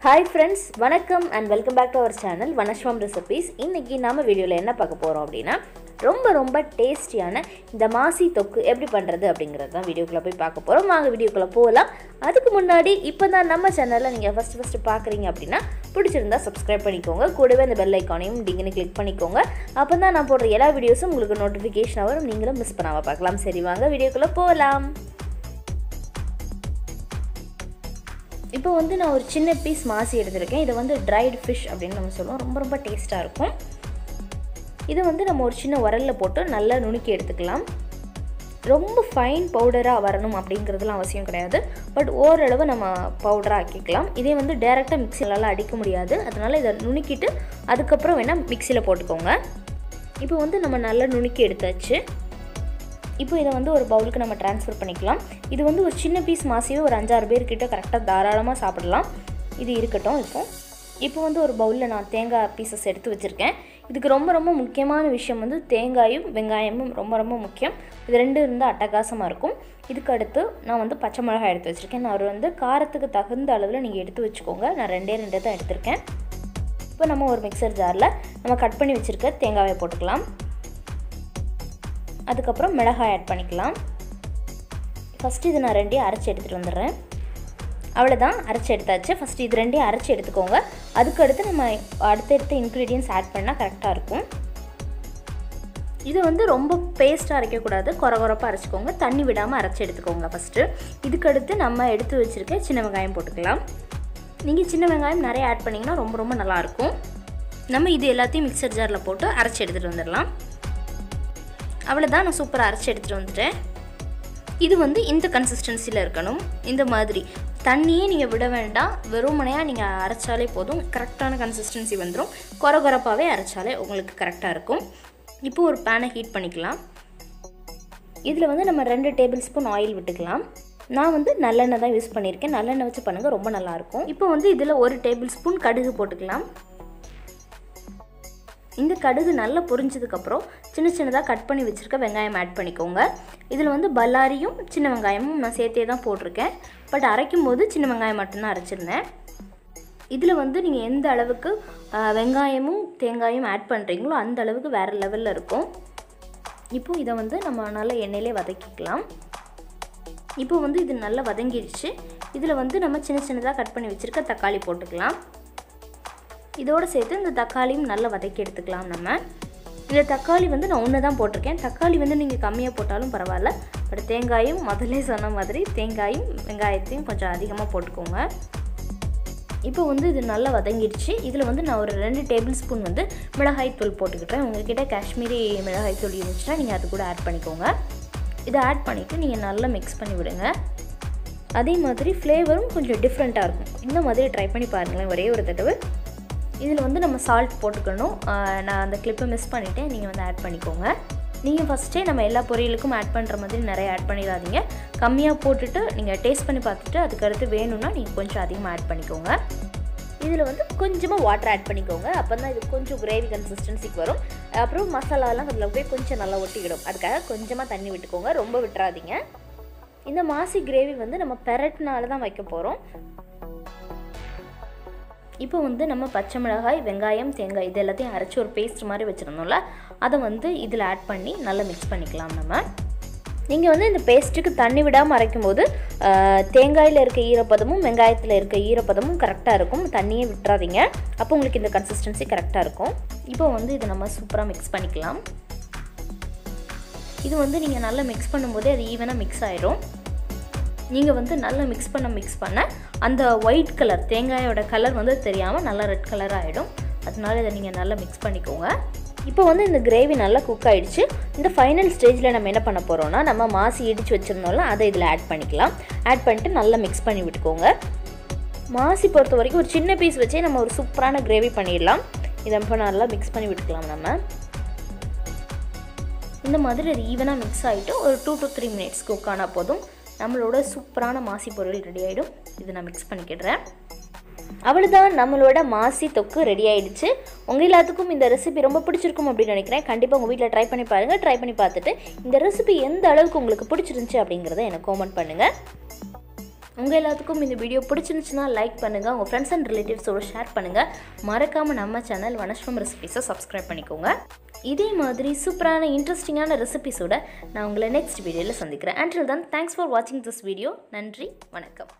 Hi friends, வணக்கம் and welcome back to our channel Rasam recipes. இன்னைக்கு நாம வீடியோல என்ன பார்க்க போறோம் அப்படினா ரொம்ப டேஸ்டியான இந்த மாசி தொக்கு எப்படி பண்றது அப்படிங்கறது தான் வீடியோக்குள்ள போய் பார்க்க போறோம். வாங்க வீடியோக்குள்ள போலாம். அதுக்கு முன்னாடி இப்போதான் நம்ம சேனலை நீங்க ஃபர்ஸ்ட் பார்க்கறீங்க அப்படினா பிடிச்சிருந்தா subscribe பண்ணிக்கோங்க. கூடவே அந்த bell icon-ஐயும் டிங்னு கிளிக் பண்ணிக்கோங்க. அப்பதான் நான் போடுற எல்லா வீடியோஸும் உங்களுக்கு நோட்டிஃபிகேஷன் வரும். நீங்களும் மிஸ் பண்ணாம பார்க்கலாம். சரி வாங்க வீடியோக்குள்ள போலாம். இப்போ வந்து நான் ஒரு சின்ன பீஸ் மாசி எடுத்துர்க்கேன். இது வந்து dried fish அப்படினு நம்ம சொல்லுவோம். ரொம்ப டேஸ்டா இருக்கும். இது வந்து நம்ம ஒரு சின்ன உரல்ல போட்டு நல்லா நுணுக்கி எடுத்துக்கலாம். ரொம்ப ஃபைன் பவுடரா வரணும் அப்படிங்கிறதுலாம் அவசியம் கிடையாது. பட் ஓரளவு நம்ம பவுடரா ஆக்கிக்கலாம். இதே வந்து டைரக்ட்டா மிக்ஸிலலாம் அடிக்க முடியாது. அதனால இத நுணுக்கிட்டு அதுக்கு அப்புறம் வேணா மிக்ஸில போட்டுக்கோங்க. இப்போ வந்து நம்ம நல்லா நுணுக்கி எடுத்தாச்சு. இப்போ இத வந்து ஒரு பவுலுக்கு நம்ம ட்ரான்ஸ்ஃபர் பண்ணிக்கலாம். இது வந்து ஒரு சின்ன பீஸ் மாசியே ஒரு 5-6 பேர் கிட்ட கரெக்ட்டா தாராளமா சாப்பிடலாம். இது இருக்கட்டும் இப்போ வந்து ஒரு பவுல்ல நான் தேங்காய் பீசஸ் எடுத்து வச்சிருக்கேன். இதுக்கு ரொம்ப முக்கியமான விஷயம் வந்து தேங்காயும் வெங்காயமும் ரொம்ப முக்கியம். இது ரெண்டும் இருந்தா அட்டகாசமா இருக்கும். இதுக்கு அடுத்து நான் வந்து பச்சை மிளகாய் எடுத்து வச்சிருக்கேன். நான் வந்து காரத்துக்கு தகுந்த அளவுல நீங்க எடுத்து வெச்சுக்கோங்க. நான் ரெண்டே தான் எடுத்துர்க்கேன். இப்போ நம்ம ஒரு மிக்ஸர் ஜார்ல நம்ம கட் பண்ணி வச்சிருக்க தேங்காயை போட்டுக்கலாம். அதுக்கு அப்புறம் மிளகாய் ஆட் பண்ணிக்கலாம். ஃபர்ஸ்ட் இது நான் ரெண்டையும் அரைச்சு எடுத்துட்டு வந்துறேன். அவ்வளவுதான் அரைச்சு எடுத்தாச்சு. ஃபர்ஸ்ட் இது ரெண்டையும் அரைச்சு எடுத்துக்கோங்க. அதுக்கு அடுத்து நம்ம அடுத்த இன்கிரிடியன்ட்ஸ் ஆட் பண்ணா கரெக்ட்டா இருக்கும். இது வந்து ரொம்ப பேஸ்டா அரைக்க கூடாது. கொரகொரப்பா அரைச்சுக்கோங்க. தண்ணி விடாம அரைச்சு எடுத்துக்கோங்க ஃபர்ஸ்ட். இதுக்கு அடுத்து நம்ம எடுத்து வச்சிருக்க சின்ன வெங்காயம் போட்டுக்கலாம். நீங்க சின்ன வெங்காயம் நிறைய ஆட் பண்ணீங்கன்னா ரொம்ப நல்லா இருக்கும். நம்ம இது எல்லாத்தையும் மிக்ஸர் ஜார்ல போட்டு அரைச்சு எடுத்துட்டு வந்துறலாம். அவ்வளவுதான் நான் சூப்பரா அரைச்சு எடுத்துட்டு வந்துட்டேன். இது வந்து இந்த கன்சிஸ்டன்சில இருக்கணும். இந்த மாதிரி தண்ணியே நீங்க விட வேண்டாம். வெறுமனையா நீங்க அரைச்சாலே போதும். கரெக்ட்டான கன்சிஸ்டன்சி வந்துரும். கொரகொரப்பாவே அரைச்சாலே உங்களுக்கு கரெக்ட்டா இருக்கும். இப்போ ஒரு பானை ஹீட் பண்ணிக்கலாம். இதுல வந்து நம்ம 2 டேபிள்ஸ்பூன் ஆயில் விட்டுக்கலாம். நான் வந்து நல்லெண்ணெய் தான் யூஸ் பண்ணிருக்கேன். நல்லெண்ணெய் வச்சு பண்ணுங்க ரொம்ப நல்லா இருக்கும். இப்போ வந்து இதுல 1 டேபிள்ஸ்பூன் கடுகு போட்டுக்கலாம். இந்த கடுகு நல்லா பொரிஞ்சதுக்கு அப்புறம் சின்னதா கட் பண்ணி வச்சிருக்க வெங்காயம் ஆட் பண்ணிக்கோங்க. இதுல வந்து பல்லாரியும் சின்ன வெங்காயமும் நான் சேர்த்தே தான் போட்டுருக்கேன். பட் அரைக்கும்போது சின்ன வெங்காயம் மட்டும் தான் அரைச்சிருந்தேன். இதுல வந்து நீங்க எந்த அளவுக்கு வெங்காயமும் தேங்காயும் ஆட் பண்றீங்களோ அந்த அளவுக்கு வேற லெவல்ல இருக்கும். இப்போ இத வந்து நம்ம நல்லா எண்ணெயிலே வதக்கிக்கலாம். இப்போ வந்து இது நல்லா வதங்கிடுச்சு. இதுல வந்து நம்ம சின்னதா கட் பண்ணி வச்சிருக்க தக்காளி போட்டுக்கலாம். இதோட சேர்த்து இந்த தக்காளியும் நல்லா வதக்கி எடுத்துக்கலாம். நம்ம இந்த தக்காளி வந்து நான் ஒன்று தான் போட்டிருக்கேன். தக்காளி வந்து நீங்கள் கம்மியாக போட்டாலும் பரவாயில்ல. பட் தேங்காயும் முதல்ல சொன்ன மாதிரி தேங்காயும் வெங்காயத்தையும் கொஞ்சம் அதிகமாக போட்டுக்கோங்க. இப்போ வந்து இது நல்லா வதங்கிடுச்சு. இதில் வந்து நான் ஒரு 2 டேபிள் ஸ்பூன் வந்து மிளகாய் தூள் போட்டுக்கிட்டேன். உங்கள்கிட்ட காஷ்மீரி மிளகாய் தூள் இருந்துச்சுன்னா நீங்கள் அது கூட ஆட் பண்ணிக்கோங்க. இதை ஆட் பண்ணிவிட்டு நீங்கள் நல்லா மிக்ஸ் பண்ணி விடுங்க. அதே மாதிரி ஃப்ளேவரும் கொஞ்சம் டிஃப்ரெண்ட்டாக இருக்கும். இந்த மாதிரி ட்ரை பண்ணி பாருங்களேன் ஒரே ஒரு தடவை. இதில் வந்து நம்ம சால்ட் போட்டுக்கணும். நான் அந்த கிளிப்பை மிஸ் பண்ணிட்டேன். நீங்கள் வந்து ஆட் பண்ணிக்கோங்க. நீங்கள் ஃபஸ்ட்டே நம்ம எல்லா பொரியலுக்கும் ஆட் பண்ணுற மாதிரி நிறைய ஆட் பண்ணிடாதீங்க. கம்மியாக போட்டுட்டு நீங்கள் டேஸ்ட் பண்ணி பார்த்துட்டு அதுக்கடுத்து வேணும்னா நீங்கள் கொஞ்சம் அதிகமாக ஆட் பண்ணிக்கோங்க. இதில் வந்து கொஞ்சமாக வாட்டர் ஆட் பண்ணிக்கோங்க. அப்போ தான் இது கொஞ்சம் கிரேவி கன்சிஸ்டன்சிக்கு வரும். அப்புறம் மசாலாலாம் அதில் போய் கொஞ்சம் நல்லா ஒட்டிக்கிடும். அதுக்காக கொஞ்சமாக தண்ணி விட்டுக்கோங்க. ரொம்ப விட்டுறாதீங்க. இந்த மாசி கிரேவி வந்து நம்ம பெரட்னால தான் வைக்க போகிறோம். இப்போ வந்து நம்ம பச்சை மிளகாய் வெங்காயம் தேங்காய் இது எல்லாத்தையும் அரைச்சி ஒரு பேஸ்ட் மாதிரி வச்சுருந்தோம்ல அதை வந்து இதில் ஆட் பண்ணி நல்லா மிக்ஸ் பண்ணிக்கலாம். நம்ம நீங்கள் வந்து இந்த பேஸ்ட்டுக்கு தண்ணி விடாமல் அரைக்கும் போது தேங்காயில் இருக்க ஈரப்பதமும் வெங்காயத்தில் இருக்க ஈரப்பதமும் கரெக்டாக இருக்கும். தண்ணியே விட்டுறாதீங்க. அப்போ உங்களுக்கு இந்த கன்சிஸ்டன்சி கரெக்டாக இருக்கும். இப்போ வந்து இதை நம்ம சூப்பராக மிக்ஸ் பண்ணிக்கலாம். இது வந்து நீங்கள் நல்லா மிக்ஸ் பண்ணும்போதே அது ஈவனாக மிக்ஸ் ஆயிடும். நீங்கள் வந்து நல்லா மிக்ஸ் பண்ண அந்த ஒயிட் கலர் தேங்காயோட கலர் வந்து தெரியாமல் நல்லா ரெட் கலர் ஆகிடும். அதனால இதை நீங்கள் நல்லா மிக்ஸ் பண்ணிக்கோங்க. இப்போ வந்து இந்த கிரேவி நல்லா குக் ஆகிடுச்சு. இந்த ஃபைனல் ஸ்டேஜில் நம்ம என்ன பண்ண போகிறோம்னா நம்ம மாசி இடித்து வச்சுருந்தோம்ல அதை இதில் ஆட் பண்ணிக்கலாம். ஆட் பண்ணிட்டு நல்லா மிக்ஸ் பண்ணி விட்டுக்கோங்க. மாசி பொறுத்த வரைக்கும் ஒரு சின்ன பீஸ் வச்சே நம்ம ஒரு சூப்பரான கிரேவி பண்ணிடலாம். இதை இப்போ நல்லா மிக்ஸ் பண்ணி விட்டுக்கலாம். நம்ம இந்த மாதிரி அது ஈவனாக மிக்ஸ் ஆகிட்டு ஒரு 2 to 3 minutes குக் ஆனால் போதும். நம்மளோட சூப்பரான மாசி பொரியல் ரெடி ஆகிடும். இதை நான் மிக்ஸ் பண்ணிக்கிடுறேன். அவ்வளவுதான் நம்மளோட மாசி தொக்கு ரெடி ஆயிடுச்சு. உங்க எல்லாத்துக்கும் இந்த ரெசிபி ரொம்ப பிடிச்சிருக்கும் அப்படி நினைக்கிறேன். கண்டிப்பா உங்க வீட்ல ட்ரை பண்ணி பாருங்க. ட்ரை பண்ணி பார்த்துட்டு இந்த ரெசிபி எந்த அளவுக்கு உங்களுக்கு பிடிச்சிருந்துச்சு அப்படிங்கறதை எனக்கு கமெண்ட் பண்ணுங்க. உங்கள் எல்லாத்துக்கும் இந்த வீடியோ பிடிச்சிருந்துச்சுன்னா லைக் பண்ணுங்கள், உங்கள் ஃப்ரெண்ட்ஸ் அண்ட் ரிலேட்டிவ்ஸோட ஷேர் பண்ணுங்கள். மறக்காமல் நம்ம சேனல் வனஸ்வரம் ரெசிபீஸை சப்ஸ்கிரைப் பண்ணிக்கோங்க. இதே மாதிரி சூப்பரான இன்ட்ரெஸ்டிங்கான ரெசிபீஸோட நான் உங்களை நெக்ஸ்ட் வீடியோவில் சந்திக்கிறேன். Until then, thanks for watching this video. நன்றி, வணக்கம்.